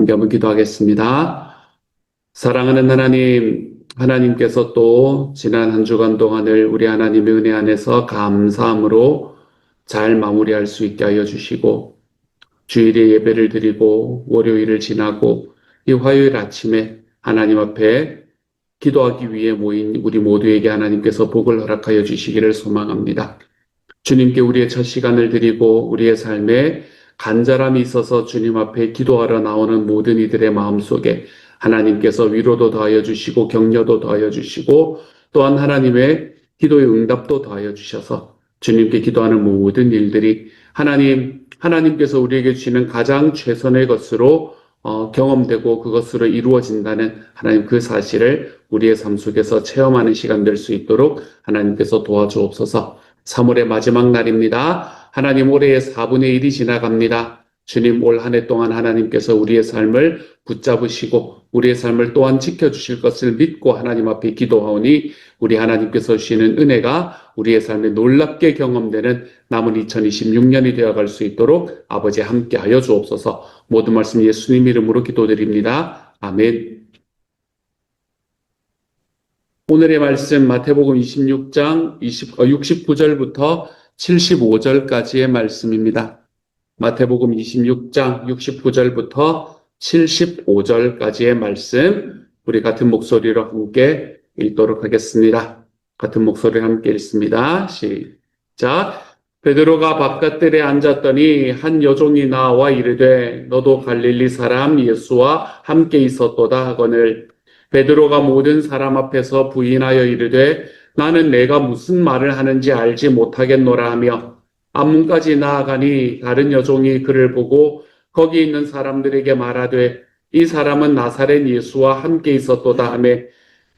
함께 한번 기도하겠습니다. 사랑하는 하나님, 하나님께서 또 지난 한 주간 동안을 우리 하나님의 은혜 안에서 감사함으로 잘 마무리할 수 있게 하여 주시고, 주일에 예배를 드리고 월요일을 지나고 이 화요일 아침에 하나님 앞에 기도하기 위해 모인 우리 모두에게 하나님께서 복을 허락하여 주시기를 소망합니다. 주님께 우리의 첫 시간을 드리고 우리의 삶에 간절함이 있어서 주님 앞에 기도하러 나오는 모든 이들의 마음속에 하나님께서 위로도 더하여 주시고 격려도 더하여 주시고 또한 하나님의 기도의 응답도 더하여 주셔서 주님께 기도하는 모든 일들이 하나님께서 우리에게 주시는 가장 최선의 것으로 경험되고 그것으로 이루어진다는 하나님 그 사실을 우리의 삶 속에서 체험하는 시간 될 수 있도록 하나님께서 도와주옵소서. 3월의 마지막 날입니다. 하나님 올해의 4분의 1이 지나갑니다. 주님 올 한 해 동안 하나님께서 우리의 삶을 붙잡으시고 우리의 삶을 또한 지켜주실 것을 믿고 하나님 앞에 기도하오니 우리 하나님께서 주시는 은혜가 우리의 삶에 놀랍게 경험되는 남은 2026년이 되어갈 수 있도록 아버지 함께하여 주옵소서. 모든 말씀 예수님 이름으로 기도드립니다. 아멘. 오늘의 말씀 마태복음 26장 69절부터 75절까지의 말씀입니다. 마태복음 26장 69절부터 75절까지의 말씀 우리 같은 목소리로 함께 읽도록 하겠습니다. 같은 목소리로 함께 읽습니다. 시작. 베드로가 바깥들에 앉았더니 한 여종이 나와 이르되 너도 갈릴리 사람 예수와 함께 있었도다 하거늘 베드로가 모든 사람 앞에서 부인하여 이르되 나는 내가 무슨 말을 하는지 알지 못하겠노라 하며 앞문까지 나아가니 다른 여종이 그를 보고 거기 있는 사람들에게 말하되 이 사람은 나사렛 예수와 함께 있었도다 하며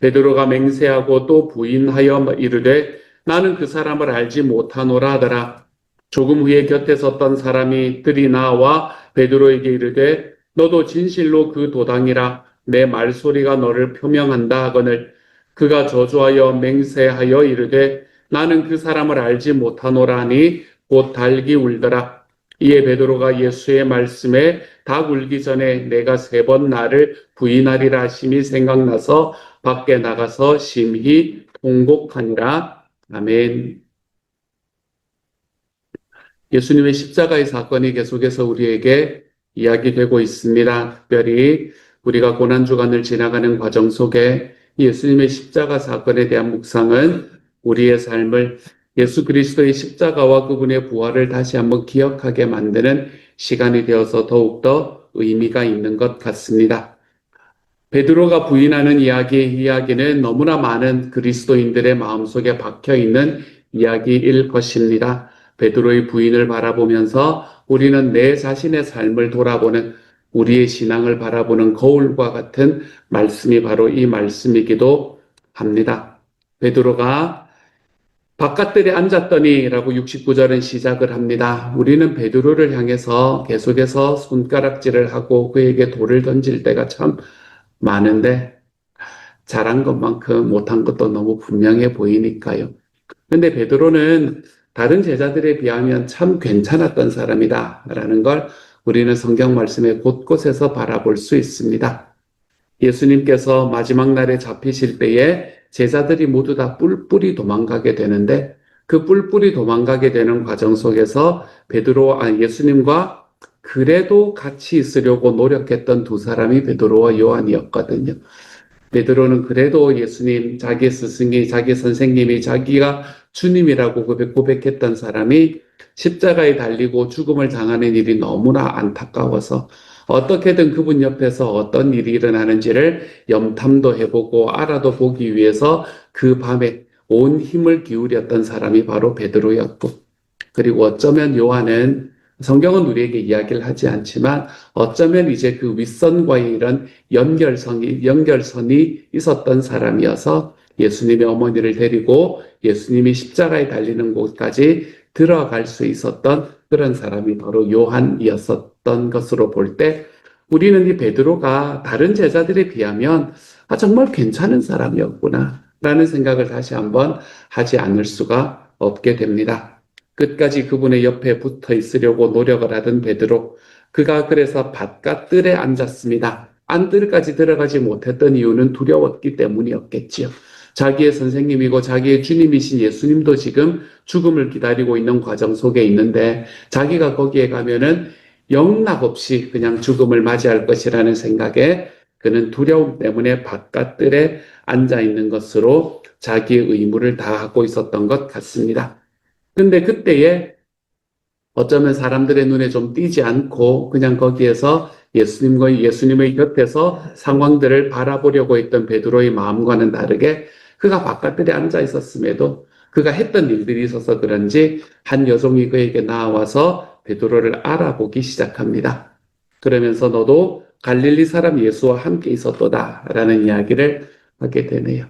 베드로가 맹세하고 또 부인하여 이르되 나는 그 사람을 알지 못하노라 하더라. 조금 후에 곁에 섰던 사람이 들이 나와 베드로에게 이르되 너도 진실로 그 도당이라 내 말소리가 너를 표명한다 하거늘 그가 저주하여 맹세하여 이르되 나는 그 사람을 알지 못하노라 하니 곧 닭이 울더라. 이에 베드로가 예수의 말씀에 닭 울기 전에 내가 3번 나를 부인하리라 하심이 생각나서 밖에 나가서 심히 통곡하니라. 아멘. 예수님의 십자가의 사건이 계속해서 우리에게 이야기되고 있습니다. 특별히 우리가 고난주간을 지나가는 과정 속에 예수님의 십자가 사건에 대한 묵상은 우리의 삶을 예수 그리스도의 십자가와 그분의 부활을 다시 한번 기억하게 만드는 시간이 되어서 더욱더 의미가 있는 것 같습니다. 베드로가 부인하는 이야기는 너무나 많은 그리스도인들의 마음속에 박혀있는 이야기일 것입니다. 베드로의 부인을 바라보면서 우리는 내 자신의 삶을 돌아보는 우리의 신앙을 바라보는 거울과 같은 말씀이 바로 이 말씀이기도 합니다. 베드로가 바깥들에 앉았더니 라고 69절은 시작을 합니다. 우리는 베드로를 향해서 계속해서 손가락질을 하고 그에게 돌을 던질 때가 참 많은데 잘한 것만큼 못한 것도 너무 분명해 보이니까요. 근데 베드로는 다른 제자들에 비하면 참 괜찮았던 사람이다 라는 걸 우리는 성경 말씀의 곳곳에서 바라볼 수 있습니다. 예수님께서 마지막 날에 잡히실 때에 제자들이 모두 다 뿔뿔이 도망가게 되는데 그 뿔뿔이 도망가게 되는 과정 속에서 예수님과 그래도 같이 있으려고 노력했던 두 사람이 베드로와 요한이었거든요. 베드로는 그래도 예수님, 자기 스승이, 자기 선생님이 자기가 주님이라고 고백했던 사람이 십자가에 달리고 죽음을 당하는 일이 너무나 안타까워서 어떻게든 그분 옆에서 어떤 일이 일어나는지를 염탐도 해보고 알아도 보기 위해서 그 밤에 온 힘을 기울였던 사람이 바로 베드로였고, 그리고 어쩌면 요한은 성경은 우리에게 이야기를 하지 않지만 어쩌면 이제 그 윗선과의 이런 연결선이 있었던 사람이어서 예수님의 어머니를 데리고 예수님이 십자가에 달리는 곳까지 들어갈 수 있었던 그런 사람이 바로 요한이었었던 것으로 볼 때 우리는 이 베드로가 다른 제자들에 비하면 정말 괜찮은 사람이었구나 라는 생각을 다시 한번 하지 않을 수가 없게 됩니다. 끝까지 그분의 옆에 붙어 있으려고 노력을 하던 베드로, 그가 그래서 바깥 뜰에 앉았습니다. 안뜰까지 들어가지 못했던 이유는 두려웠기 때문이었겠지요. 자기의 선생님이고 자기의 주님이신 예수님도 지금 죽음을 기다리고 있는 과정 속에 있는데 자기가 거기에 가면은 영락없이 그냥 죽음을 맞이할 것이라는 생각에 그는 두려움 때문에 바깥뜰에 앉아 있는 것으로 자기의 의무를 다하고 있었던 것 같습니다. 근데 그때에 어쩌면 사람들의 눈에 좀 띄지 않고 그냥 거기에서 예수님의 곁에서 상황들을 바라보려고 했던 베드로의 마음과는 다르게 그가 바깥들에 앉아 있었음에도 그가 했던 일들이 있어서 그런지 한 여종이 그에게 나와서 베드로를 알아보기 시작합니다. 그러면서 너도 갈릴리 사람 예수와 함께 있었도다 라는 이야기를 하게 되네요.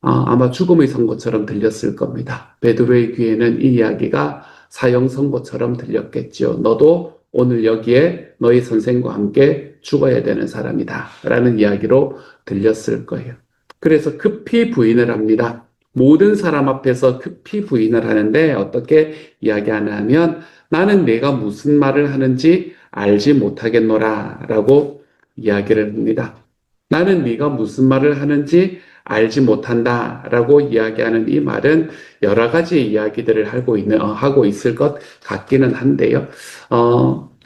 아마 죽음의 선고처럼 들렸을 겁니다. 베드로의 귀에는 이 이야기가 사형 선고처럼 들렸겠죠. 너도 오늘 여기에 너희 선생과 함께 죽어야 되는 사람이다 라는 이야기로 들렸을 거예요. 그래서 급히 부인을 합니다. 모든 사람 앞에서 급히 부인을 하는데 어떻게 이야기하냐면 나는 내가 무슨 말을 하는지 알지 못하겠노라 라고 이야기를 합니다. 나는 네가 무슨 말을 하는지 알지 못한다라고 이야기하는 이 말은 여러 가지 이야기들을 하고 있을 것 같기는 한데요.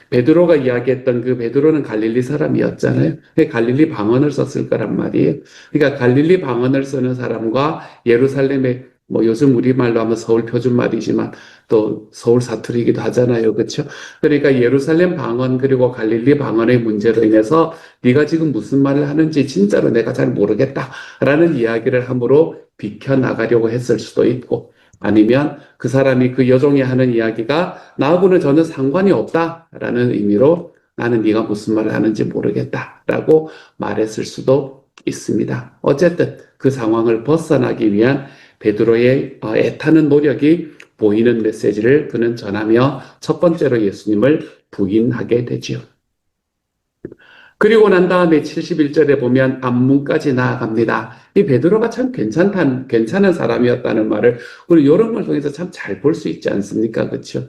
베드로가 이야기했던 그 베드로는 갈릴리 사람이었잖아요. 갈릴리 방언을 썼을 거란 말이에요. 그러니까 갈릴리 방언을 쓰는 사람과 예루살렘의 뭐 요즘 우리말로 하면 서울 표준말이지만 또 서울 사투리이기도 하잖아요. 그렇죠? 그러니까 예루살렘 방언 그리고 갈릴리 방언의 문제로 인해서 네가 지금 무슨 말을 하는지 진짜로 내가 잘 모르겠다라는 이야기를 함으로 비켜나가려고 했을 수도 있고 아니면 그 사람이 그 여종이 하는 이야기가 나하고는 전혀 상관이 없다라는 의미로 나는 네가 무슨 말을 하는지 모르겠다라고 말했을 수도 있습니다. 어쨌든 그 상황을 벗어나기 위한 베드로의 애타는 노력이 보이는 메시지를 그는 전하며 첫 번째로 예수님을 부인하게 되지요. 그리고 난 다음에 71절에 보면 앞문까지 나아갑니다. 이 베드로가 참 괜찮은 사람이었다는 말을 우리 이런 걸 통해서 참 잘 볼 수 있지 않습니까? 그렇죠?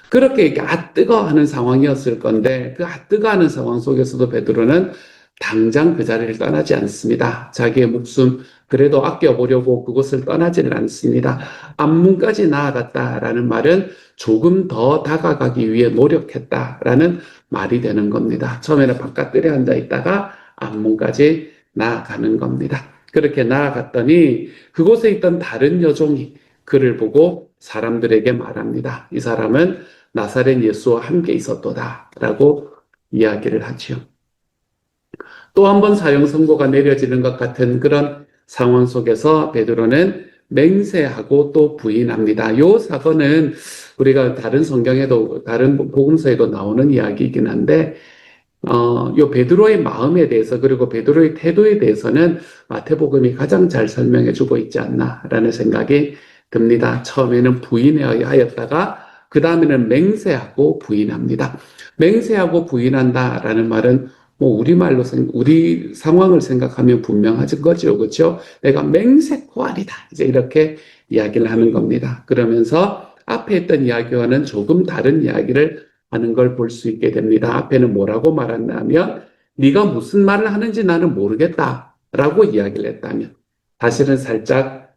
그렇게 이렇게 뜨거 하는 상황이었을 건데 그 뜨거 하는 상황 속에서도 베드로는 당장 그 자리를 떠나지 않습니다. 자기의 목숨 그래도 아껴보려고 그곳을 떠나지는 않습니다. 앞문까지 나아갔다라는 말은 조금 더 다가가기 위해 노력했다라는 말이 되는 겁니다. 처음에는 바깥들에 앉아 있다가 앞문까지 나아가는 겁니다. 그렇게 나아갔더니 그곳에 있던 다른 여종이 그를 보고 사람들에게 말합니다. 이 사람은 나사렛 예수와 함께 있었도다 라고 이야기를 하지요. 또 한 번 사형 선고가 내려지는 것 같은 그런 상황 속에서 베드로는 맹세하고 또 부인합니다. 이 사건은 우리가 다른 성경에도 다른 복음서에도 나오는 이야기이긴 한데 요 베드로의 마음에 대해서 그리고 베드로의 태도에 대해서는 마태복음이 가장 잘 설명해 주고 있지 않나라는 생각이 듭니다. 처음에는 부인하였다가 그 다음에는 맹세하고 부인합니다. 맹세하고 부인한다라는 말은 뭐 우리말로 우리 상황을 생각하면 분명하진 거죠. 그렇죠? 내가 맹세코 아니다. 이제 이렇게 이야기를 하는 겁니다. 그러면서 앞에 했던 이야기와는 조금 다른 이야기를 하는 걸 볼 수 있게 됩니다. 앞에는 뭐라고 말했냐면 네가 무슨 말을 하는지 나는 모르겠다라고 이야기를 했다면 사실은 살짝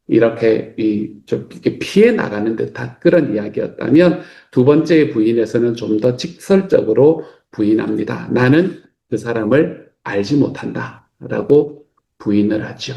이렇게 이렇게 피해 나가는 듯한 그런 이야기였다면 두 번째 부인에서는 좀 더 직설적으로 부인합니다. 나는 그 사람을 알지 못한다라고 부인을 하죠.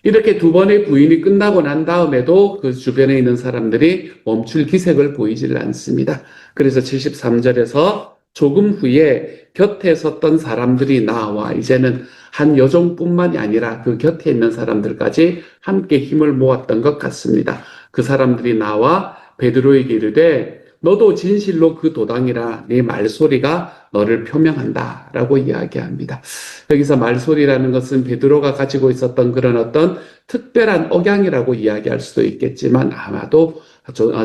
이렇게 두 번의 부인이 끝나고 난 다음에도 그 주변에 있는 사람들이 멈출 기색을 보이질 않습니다. 그래서 73절에서 조금 후에 곁에 섰던 사람들이 나와 이제는 한 여종뿐만이 아니라 그 곁에 있는 사람들까지 함께 힘을 모았던 것 같습니다. 그 사람들이 나와 베드로에게 이르되 너도 진실로 그 도당이라 네 말소리가 너를 표명한다 라고 이야기합니다. 여기서 말소리라는 것은 베드로가 가지고 있었던 그런 어떤 특별한 억양이라고 이야기할 수도 있겠지만 아마도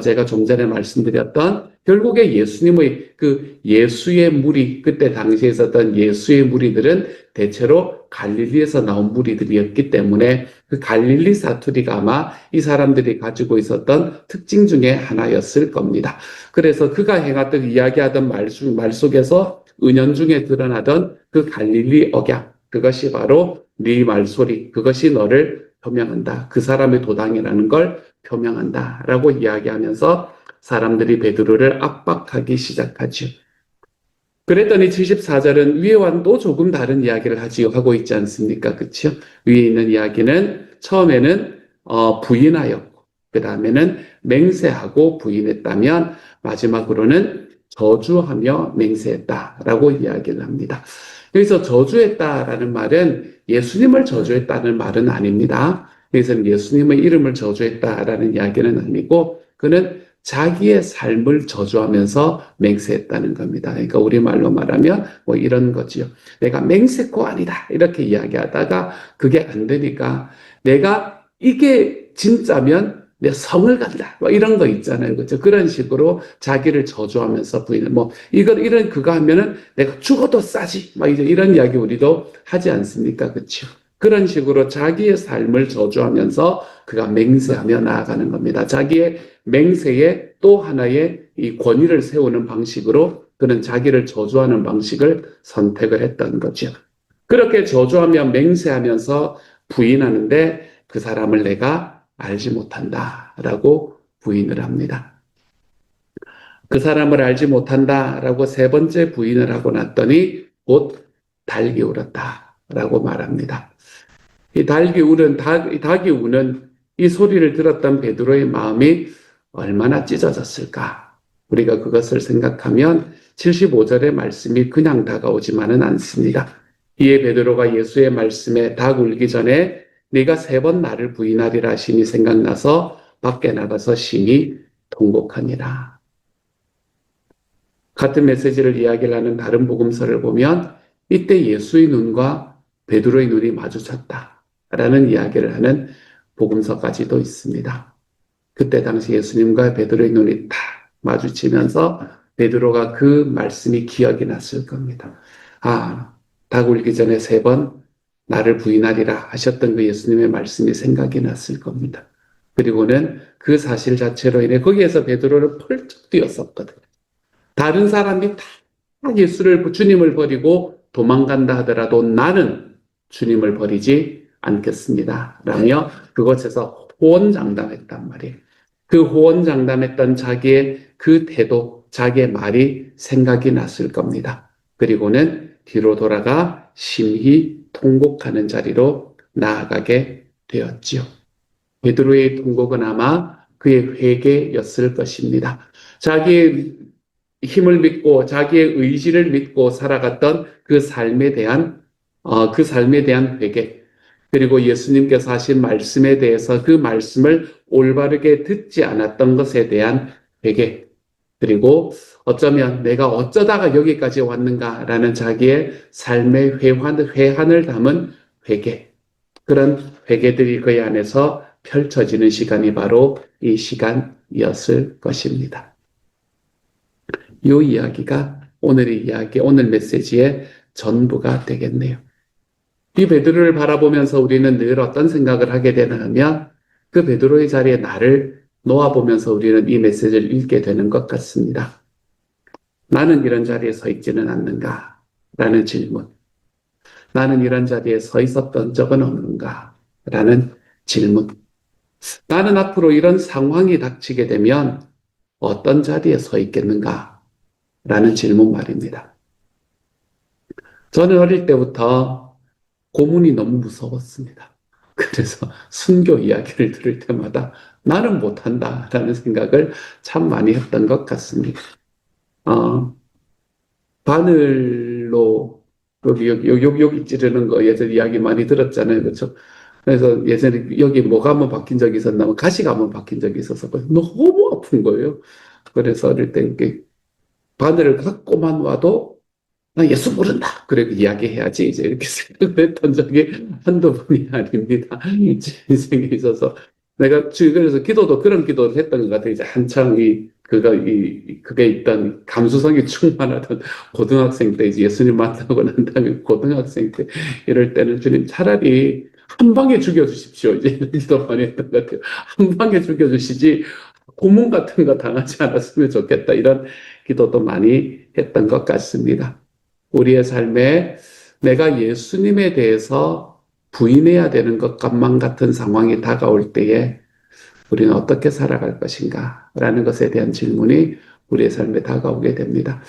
제가 좀 전에 말씀드렸던 결국에 예수님의 그 예수의 무리, 그때 당시에 있었던 예수의 무리들은 대체로 갈릴리에서 나온 무리들이었기 때문에 그 갈릴리 사투리가 아마 이 사람들이 가지고 있었던 특징 중에 하나였을 겁니다. 그래서 그가 행하던 이야기하던 말 속에서 은연중에 드러나던 그 갈릴리 억양, 그것이 바로 네 말소리, 그것이 너를 표명한다. 그 사람의 도당이라는 걸 표명한다라고 이야기하면서 사람들이 베드로를 압박하기 시작하죠. 그랬더니 74절은 위에와는 또 조금 다른 이야기를 하고 있지 않습니까? 그렇죠? 위에 있는 이야기는 처음에는 부인하였고 그 다음에는 맹세하고 부인했다면 마지막으로는 저주하며 맹세했다라고 이야기를 합니다. 여기서 저주했다라는 말은 예수님을 저주했다는 말은 아닙니다. 여기서는 예수님의 이름을 저주했다라는 이야기는 아니고 그는 자기의 삶을 저주하면서 맹세했다는 겁니다. 그러니까 우리말로 말하면 뭐 이런 거지요. 내가 맹세코 아니다 이렇게 이야기하다가 그게 안 되니까 내가 이게 진짜면 내 성을 간다. 뭐 이런 거 있잖아요. 그렇죠? 그런 식으로 자기를 저주하면서 부인을 이런 그거 하면은 내가 죽어도 싸지. 막 이제 이런 이야기 우리도 하지 않습니까? 그렇죠? 그런 식으로 자기의 삶을 저주하면서 그가 맹세하며 나아가는 겁니다. 자기의 맹세에 또 하나의 이 권위를 세우는 방식으로 그는 자기를 저주하는 방식을 선택을 했던 거죠. 그렇게 저주하며 맹세하면서 부인하는데 그 사람을 내가 알지 못한다라고 부인을 합니다. 그 사람을 알지 못한다라고 세 번째 부인을 하고 났더니 곧 닭이 울었다라고 말합니다. 이 닭이 우는 이 소리를 들었던 베드로의 마음이 얼마나 찢어졌을까? 우리가 그것을 생각하면 75절의 말씀이 그냥 다가오지만은 않습니다. 이에 베드로가 예수의 말씀에 닭 울기 전에 네가 3번 나를 부인하리라 하시니 생각나서 밖에 나가서 심히 통곡하니라. 같은 메시지를 이야기를 하는 다른 복음서를 보면 이때 예수의 눈과 베드로의 눈이 마주쳤다라는 이야기를 하는 복음서까지도 있습니다. 그때 당시 예수님과 베드로의 눈이 딱 마주치면서 베드로가 그 말씀이 기억이 났을 겁니다. 아, 닭 울기 전에 3번 나를 부인하리라 하셨던 그 예수님의 말씀이 생각이 났을 겁니다. 그리고는 그 사실 자체로 인해 거기에서 베드로를 펄쩍 뛰었었거든요. 다른 사람이 다 주님을 버리고 도망간다 하더라도 나는 주님을 버리지 않겠습니다. 라며 그곳에서 호언장담했단 말이에요. 그 호언장담했던 자기의 그 태도, 자기의 말이 생각이 났을 겁니다. 그리고는 뒤로 돌아가 심히 통곡하는 자리로 나아가게 되었지요. 베드로의 통곡은 아마 그의 회개였을 것입니다. 자기의 힘을 믿고 자기의 의지를 믿고 살아갔던 그 삶에 대한 회개, 그리고 예수님께서 하신 말씀에 대해서 그 말씀을 올바르게 듣지 않았던 것에 대한 회개, 그리고 어쩌면 내가 어쩌다가 여기까지 왔는가라는 자기의 삶의 회한을 담은 회개, 그런 회개들이 그의 안에서 펼쳐지는 시간이 바로 이 시간이었을 것입니다. 이 이야기가 오늘 메시지의 전부가 되겠네요. 이 베드로를 바라보면서 우리는 늘 어떤 생각을 하게 되나 하면 그 베드로의 자리에 나를 놓아보면서 우리는 이 메시지를 읽게 되는 것 같습니다. 나는 이런 자리에 서 있지는 않는가? 라는 질문. 나는 이런 자리에 서 있었던 적은 없는가? 라는 질문. 나는 앞으로 이런 상황이 닥치게 되면 어떤 자리에 서 있겠는가? 라는 질문 말입니다. 저는 어릴 때부터 고문이 너무 무서웠습니다. 그래서 순교 이야기를 들을 때마다 나는 못한다 라는 생각을 참 많이 했던 것 같습니다. 바늘로 여기 찌르는 거 예전에 이야기 많이 들었잖아요. 그렇죠? 그래서 예전에 여기 뭐가 한번 박힌 적이 있었나면 가시가 한번 박힌 적이 있어서 너무 아픈 거예요. 그래서 어릴 때 이렇게 바늘을 갖고만 와도 나 예수 모른다. 그래 이야기해야지. 이제 이렇게 생각했던 적이 한두 번이 아닙니다. 제 인생에 있어서. 그래서 기도도 그런 기도를 했던 것 같아요. 이제 한창 그게 있던 감수성이 충만하던 고등학생 때, 이제 예수님 만나고 난 다음에 고등학생 때, 이럴 때는 주님 차라리 한 방에 죽여주십시오. 이제 이런 기도 많이 했던 것 같아요. 한 방에 죽여주시지, 고문 같은 거 당하지 않았으면 좋겠다. 이런 기도도 많이 했던 것 같습니다. 우리의 삶에 내가 예수님에 대해서 부인해야 되는 것만 같은 상황이 다가올 때에 우리는 어떻게 살아갈 것인가? 라는 것에 대한 질문이 우리의 삶에 다가오게 됩니다.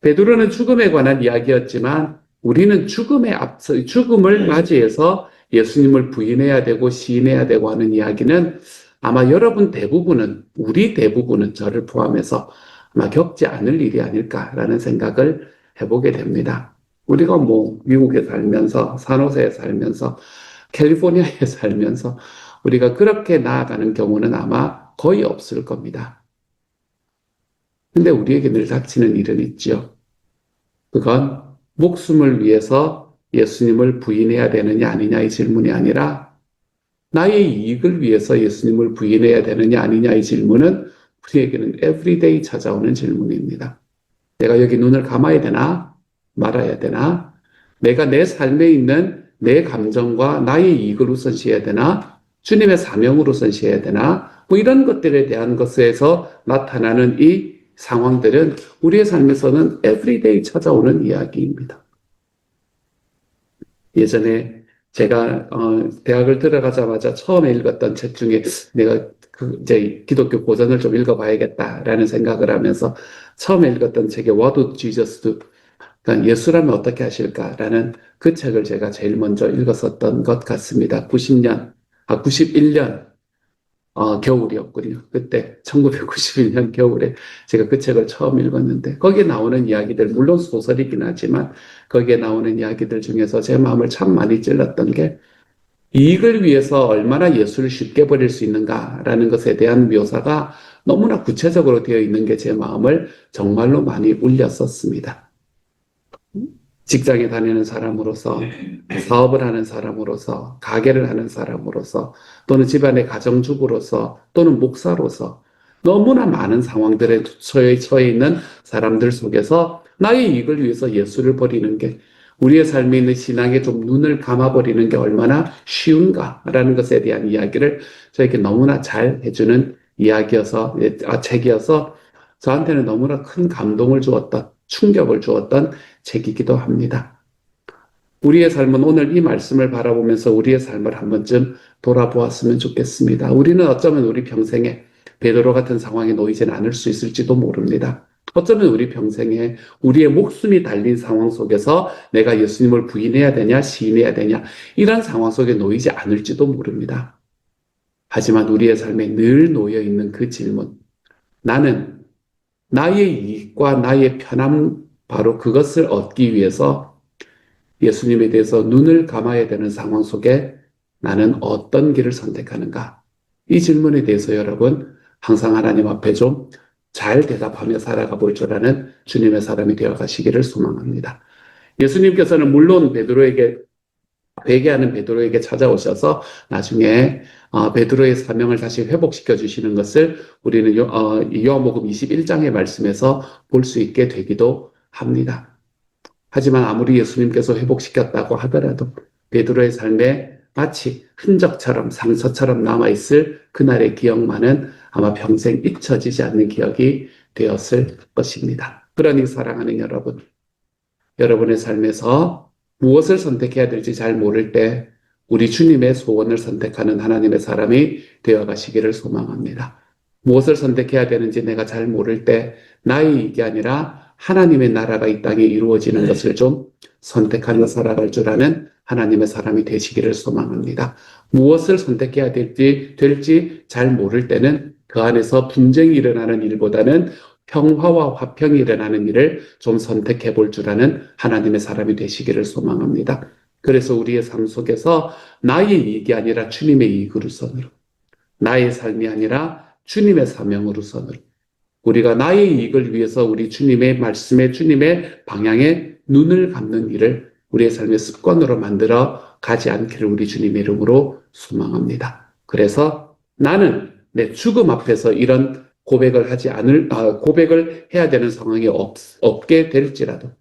베드로는 죽음에 관한 이야기였지만 우리는 죽음을 맞이해서 예수님을 부인해야 되고 시인해야 되고 하는 이야기는 아마 여러분 대부분은, 우리 대부분은 저를 포함해서 아마 겪지 않을 일이 아닐까라는 생각을 해보게 됩니다. 우리가 미국에 살면서, 산호세에 살면서, 캘리포니아에 살면서 우리가 그렇게 나아가는 경우는 아마 거의 없을 겁니다. 근데 우리에게 늘 닥치는 일은 있지요. 그건 목숨을 위해서 예수님을 부인해야 되느냐 아니냐의 질문이 아니라 나의 이익을 위해서 예수님을 부인해야 되느냐 아니냐의 질문은 우리에게는 everyday 찾아오는 질문입니다. 내가 여기 눈을 감아야 되나? 말아야 되나? 내가 내 삶에 있는 내 감정과 나의 이익을 우선시해야 되나? 주님의 사명을 우선시해야 되나? 이런 것들에 대한 것에서 나타나는 이 상황들은 우리의 삶에서는 everyday 찾아오는 이야기입니다. 예전에 제가 대학을 들어가자마자 처음에 읽었던 책 중에 내가 이제 기독교 고전을 좀 읽어봐야겠다라는 생각을 하면서 처음에 읽었던 책이 What would Jesus do? 그러니까 예수라면 어떻게 하실까라는 그 책을 제가 제일 먼저 읽었었던 것 같습니다. 91년 겨울이었거든요. 그때 1991년 겨울에 제가 그 책을 처음 읽었는데 거기에 나오는 이야기들, 물론 소설이긴 하지만 거기에 나오는 이야기들 중에서 제 마음을 참 많이 찔렀던 게 이익을 위해서 얼마나 예수를 쉽게 버릴 수 있는가라는 것에 대한 묘사가 너무나 구체적으로 되어 있는 게 제 마음을 정말로 많이 울렸었습니다. 직장에 다니는 사람으로서, 사업을 하는 사람으로서, 가게를 하는 사람으로서, 또는 집안의 가정주부로서, 또는 목사로서 너무나 많은 상황들에 처해 있는 사람들 속에서 나의 이익을 위해서 예수를 버리는 게 우리의 삶에 있는 신앙에 좀 눈을 감아버리는 게 얼마나 쉬운가라는 것에 대한 이야기를 저에게 너무나 잘 해주는 책이어서 저한테는 너무나 큰 감동을 주었던, 충격을 주었던 책이기도 합니다. 우리의 삶은 오늘 이 말씀을 바라보면서 우리의 삶을 한 번쯤 돌아보았으면 좋겠습니다. 우리는 어쩌면 우리 평생에 베드로 같은 상황에 놓이진 않을 수 있을지도 모릅니다. 어쩌면 우리 평생에 우리의 목숨이 달린 상황 속에서 내가 예수님을 부인해야 되냐, 시인해야 되냐, 이런 상황 속에 놓이지 않을지도 모릅니다. 하지만 우리의 삶에 늘 놓여 있는 그 질문, 나는 나의 이익과 나의 편함, 바로 그것을 얻기 위해서 예수님에 대해서 눈을 감아야 되는 상황 속에 나는 어떤 길을 선택하는가? 이 질문에 대해서 여러분 항상 하나님 앞에 좀 잘 대답하며 살아가 볼 줄 아는 주님의 사람이 되어 가시기를 소망합니다. 예수님께서는 물론 회개하는 베드로에게 찾아오셔서 나중에 베드로의 사명을 다시 회복시켜 주시는 것을 우리는 요한복음 21장의 말씀에서 볼 수 있게 되기도 합니다. 하지만 아무리 예수님께서 회복시켰다고 하더라도 베드로의 삶에 마치 흔적처럼 상처처럼 남아있을 그날의 기억만은 아마 평생 잊혀지지 않는 기억이 되었을 것입니다. 그러니 사랑하는 여러분, 여러분의 삶에서 무엇을 선택해야 될지 잘 모를 때 우리 주님의 소원을 선택하는 하나님의 사람이 되어 가시기를 소망합니다. 무엇을 선택해야 되는지 내가 잘 모를 때 나의 이익이 아니라 하나님의 나라가 이 땅에 이루어지는 것을 좀 선택하며 살아갈 줄 아는 하나님의 사람이 되시기를 소망합니다. 무엇을 선택해야 될지 잘 모를 때는 그 안에서 분쟁이 일어나는 일보다는 평화와 화평이 일어나는 일을 좀 선택해 볼 줄 아는 하나님의 사람이 되시기를 소망합니다. 그래서 우리의 삶 속에서 나의 이익이 아니라 주님의 이익을 우선으로, 나의 삶이 아니라 주님의 사명을 우선으로, 우리가 나의 이익을 위해서 우리 주님의 말씀에 주님의 방향에 눈을 감는 일을 우리의 삶의 습관으로 만들어 가지 않기를 우리 주님의 이름으로 소망합니다. 그래서 나는 내 죽음 앞에서 이런 고백을 해야 되는 상황이 없게 될지라도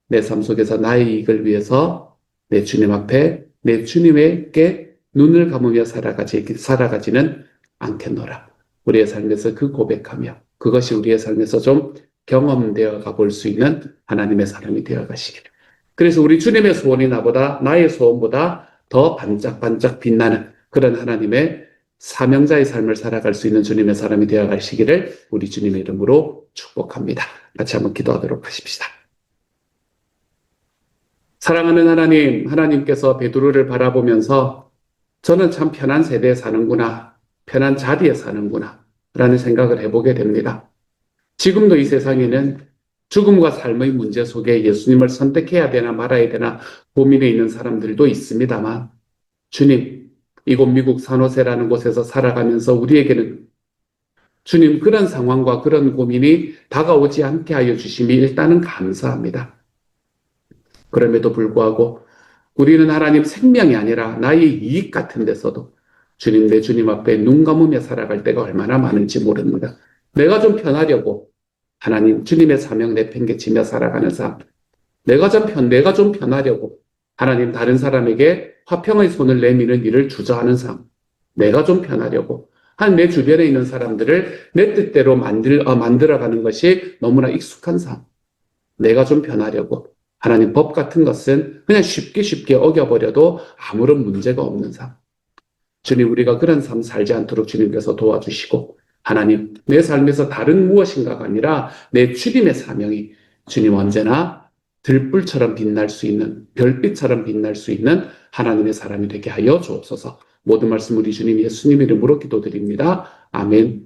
내 삶 속에서 나의 이익을 위해서 내 주님 앞에 내 주님에게 눈을 감으며 살아가지는 않겠노라. 우리의 삶에서 그 고백하며 그것이 우리의 삶에서 좀 경험되어 가볼 수 있는 하나님의 사람이 되어 가시기를. 그래서 우리 주님의 소원이 나의 소원보다 더 반짝반짝 빛나는 그런 하나님의 사명자의 삶을 살아갈 수 있는 주님의 사람이 되어 가시기를 우리 주님의 이름으로 축복합니다. 같이 한번 기도하도록 하십시다. 사랑하는 하나님, 하나님께서 베드로를 바라보면서 저는 참 편한 세대에 사는구나, 편한 자리에 사는구나 라는 생각을 해보게 됩니다. 지금도 이 세상에는 죽음과 삶의 문제 속에 예수님을 선택해야 되나 말아야 되나 고민해 있는 사람들도 있습니다만 주님, 이곳 미국 산호세라는 곳에서 살아가면서 우리에게는 주님 그런 상황과 그런 고민이 다가오지 않게 하여 주심이 일단은 감사합니다. 그럼에도 불구하고 우리는 하나님 생명이 아니라 나의 이익 같은 데서도 주님, 내 주님 앞에 눈 감으며 살아갈 때가 얼마나 많은지 모릅니다. 내가 좀 편하려고 하나님 주님의 사명 내팽개치며 살아가는 삶, 내가 좀 편하려고 하나님 다른 사람에게 화평의 손을 내미는 일을 주저하는 삶, 내가 좀 편하려고 한 내 주변에 있는 사람들을 내 뜻대로 만들어가는 것이 너무나 익숙한 삶, 내가 좀 편하려고 하나님 법 같은 것은 그냥 쉽게 어겨버려도 아무런 문제가 없는 삶. 주님, 우리가 그런 삶 살지 않도록 주님께서 도와주시고 하나님, 내 삶에서 다른 무엇인가가 아니라 내 주님의 사명이 주님 언제나 들불처럼 빛날 수 있는, 별빛처럼 빛날 수 있는 하나님의 사람이 되게 하여 주옵소서. 모든 말씀 우리 주님 예수님 이름으로 기도드립니다. 아멘.